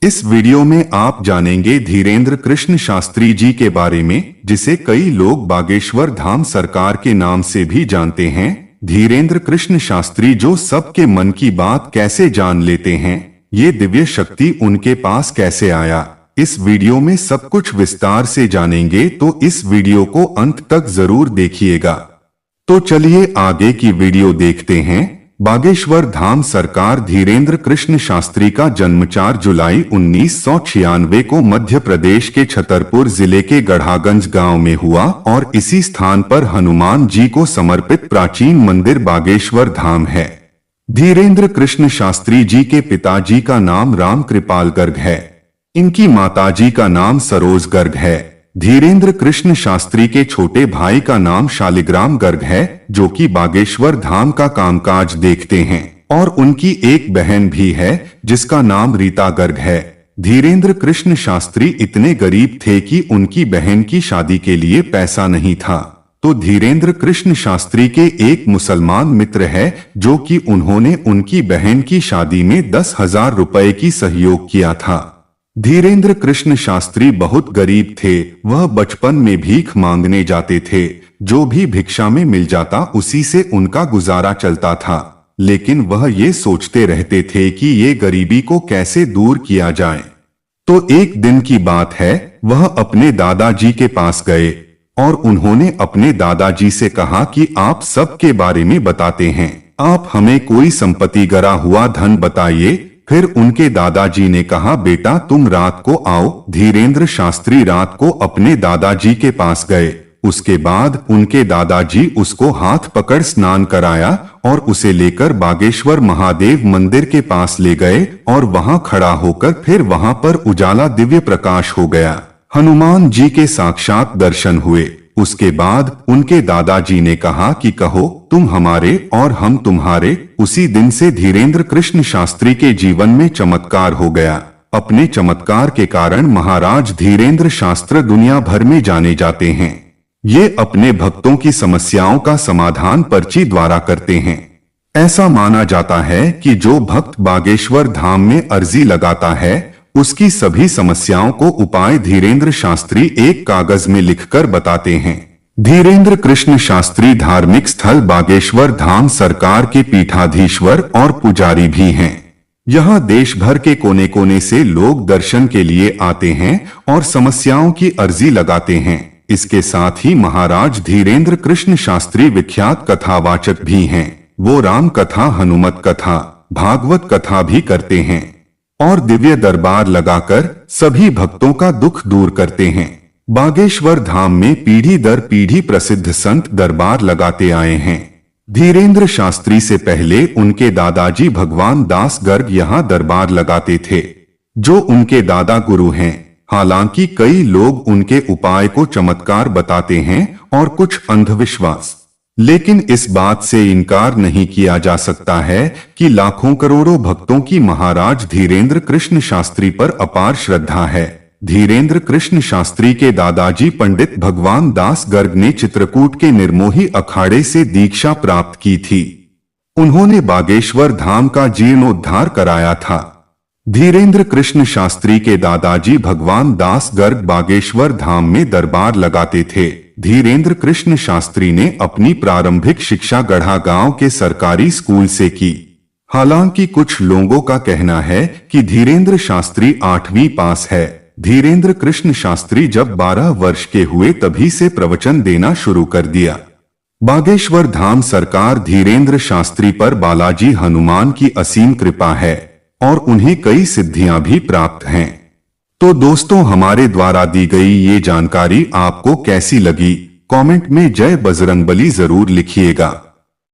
इस वीडियो में आप जानेंगे धीरेन्द्र कृष्ण शास्त्री जी के बारे में, जिसे कई लोग बागेश्वर धाम सरकार के नाम से भी जानते हैं। धीरेन्द्र कृष्ण शास्त्री जो सबके मन की बात कैसे जान लेते हैं, ये दिव्य शक्ति उनके पास कैसे आया, इस वीडियो में सब कुछ विस्तार से जानेंगे, तो इस वीडियो को अंत तक जरूर देखिएगा। तो चलिए आगे की वीडियो देखते हैं। बागेश्वर धाम सरकार धीरेन्द्र कृष्ण शास्त्री का जन्म 4 जुलाई 1996 को मध्य प्रदेश के छतरपुर जिले के गढ़ागंज गांव में हुआ और इसी स्थान पर हनुमान जी को समर्पित प्राचीन मंदिर बागेश्वर धाम है। धीरेन्द्र कृष्ण शास्त्री जी के पिताजी का नाम राम कृपाल गर्ग है। इनकी माताजी का नाम सरोज गर्ग है। धीरेन्द्र कृष्ण शास्त्री के छोटे भाई का नाम शालिग्राम गर्ग है, जो कि बागेश्वर धाम का कामकाज देखते हैं, और उनकी एक बहन भी है जिसका नाम रीता गर्ग है। धीरेन्द्र कृष्ण शास्त्री इतने गरीब थे कि उनकी बहन की शादी के लिए पैसा नहीं था, तो धीरेन्द्र कृष्ण शास्त्री के एक मुसलमान मित्र है जो कि उन्होंने उनकी बहन की शादी में 10,000 रुपए की सहयोग किया था। धीरेन्द्र कृष्ण शास्त्री बहुत गरीब थे। वह बचपन में भीख मांगने जाते थे। जो भी भिक्षा में मिल जाता उसी से उनका गुजारा चलता था, लेकिन वह ये सोचते रहते थे कि ये गरीबी को कैसे दूर किया जाए। तो एक दिन की बात है, वह अपने दादाजी के पास गए और उन्होंने अपने दादाजी से कहा कि आप सबके बारे में बताते हैं, आप हमें कोई संपत्ति गरा हुआ धन बताइए। फिर उनके दादाजी ने कहा, बेटा तुम रात को आओ। धीरेन्द्र शास्त्री रात को अपने दादाजी के पास गए। उसके बाद उनके दादाजी उसको हाथ पकड़ स्नान कराया और उसे लेकर बागेश्वर महादेव मंदिर के पास ले गए और वहां खड़ा होकर फिर वहां पर उजाला दिव्य प्रकाश हो गया। हनुमान जी के साक्षात दर्शन हुए। उसके बाद उनके दादाजी ने कहा कि कहो तुम हमारे और हम तुम्हारे। उसी दिन से धीरेन्द्र कृष्ण शास्त्री के जीवन में चमत्कार हो गया। अपने चमत्कार के कारण महाराज धीरेन्द्र शास्त्री दुनिया भर में जाने जाते हैं। ये अपने भक्तों की समस्याओं का समाधान पर्ची द्वारा करते हैं। ऐसा माना जाता है कि जो भक्त बागेश्वर धाम में अर्जी लगाता है, उसकी सभी समस्याओं को उपाय धीरेन्द्र शास्त्री एक कागज में लिखकर बताते हैं। धीरेन्द्र कृष्ण शास्त्री धार्मिक स्थल बागेश्वर धाम सरकार के पीठाधीश्वर और पुजारी भी हैं। यहाँ देश भर के कोने कोने से लोग दर्शन के लिए आते हैं और समस्याओं की अर्जी लगाते हैं। इसके साथ ही महाराज धीरेन्द्र कृष्ण शास्त्री विख्यात कथावाचक भी हैं। वो राम कथा, हनुमत कथा, भागवत कथा भी करते हैं और दिव्य दरबार लगाकर सभी भक्तों का दुख दूर करते हैं। बागेश्वर धाम में पीढ़ी दर पीढ़ी प्रसिद्ध संत दरबार लगाते आए हैं। धीरेन्द्र शास्त्री से पहले उनके दादाजी भगवान दास गर्ग यहाँ दरबार लगाते थे, जो उनके दादा गुरु हैं। हालांकि कई लोग उनके उपाय को चमत्कार बताते हैं और कुछ अंधविश्वास, लेकिन इस बात से इनकार नहीं किया जा सकता है कि लाखों करोड़ों भक्तों की महाराज धीरेन्द्र कृष्ण शास्त्री पर अपार श्रद्धा है। धीरेन्द्र कृष्ण शास्त्री के दादाजी पंडित भगवान दास गर्ग ने चित्रकूट के निर्मोही अखाड़े से दीक्षा प्राप्त की थी। उन्होंने बागेश्वर धाम का जीर्णोद्धार कराया था। धीरेन्द्र कृष्ण शास्त्री के दादाजी भगवान दास गर्ग बागेश्वर धाम में दरबार लगाते थे। धीरेन्द्र कृष्ण शास्त्री ने अपनी प्रारंभिक शिक्षा गढ़ा गांव के सरकारी स्कूल से की। हालांकि कुछ लोगों का कहना है कि धीरेन्द्र शास्त्री 8वीं पास है। धीरेन्द्र कृष्ण शास्त्री जब 12 वर्ष के हुए तभी से प्रवचन देना शुरू कर दिया। बागेश्वर धाम सरकार धीरेन्द्र शास्त्री पर बालाजी हनुमान की असीम कृपा है और उन्हें कई सिद्धियां भी प्राप्त हैं। तो दोस्तों, हमारे द्वारा दी गई ये जानकारी आपको कैसी लगी, कमेंट में जय बजरंगबली जरूर लिखिएगा।